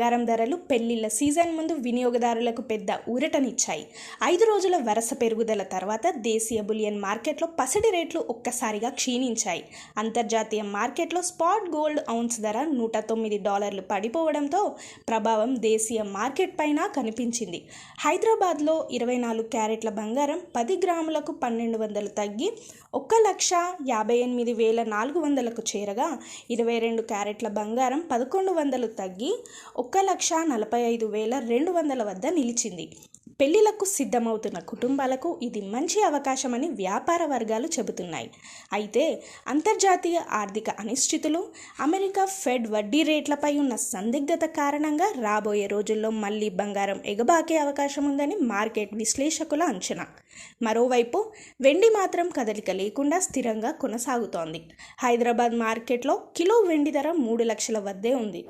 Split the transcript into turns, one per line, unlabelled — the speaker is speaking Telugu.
బంగారం ధరలు పెళ్లిళ్ల సీజన్ ముందు వినియోగదారులకు పెద్ద ఊరటనిచ్చాయి. 5 రోజుల వరుస పెరుగుదల తర్వాత దేశీయ బులియన్ మార్కెట్లో పసిడి రేట్లు ఒక్కసారిగా క్షీణించాయి. అంతర్జాతీయ మార్కెట్లో స్పాట్ గోల్డ్ ఔన్స్ ధర $109 పడిపోవడంతో ప్రభావం దేశీయ మార్కెట్ పైన కనిపించింది. హైదరాబాద్లో 24 క్యారెట్ల బంగారం 10 గ్రాములకు 1200 తగ్గి 1,58,400కు చేరగా 22 క్యారెట్ల బంగారం 1100 తగ్గి 1,45,200 వద్ద నిలిచింది. పెళ్లిలకు సిద్ధమవుతున్న కుటుంబాలకు ఇది మంచి అవకాశమని వ్యాపార వర్గాలు చెబుతున్నాయి. అయితే అంతర్జాతీయ ఆర్థిక అనిశ్చితులు, అమెరికా ఫెడ్ వడ్డీ రేట్లపై ఉన్న సందిగ్ధత కారణంగా రాబోయే రోజుల్లో మళ్లీ బంగారం ఎగబాకే అవకాశం ఉందని మార్కెట్ విశ్లేషకుల అంచనా. మరోవైపు వెండి మాత్రం కదలిక లేకుండా స్థిరంగా కొనసాగుతోంది. హైదరాబాద్ మార్కెట్లో కిలో వెండి ధర 3 లక్షల వద్దే ఉంది.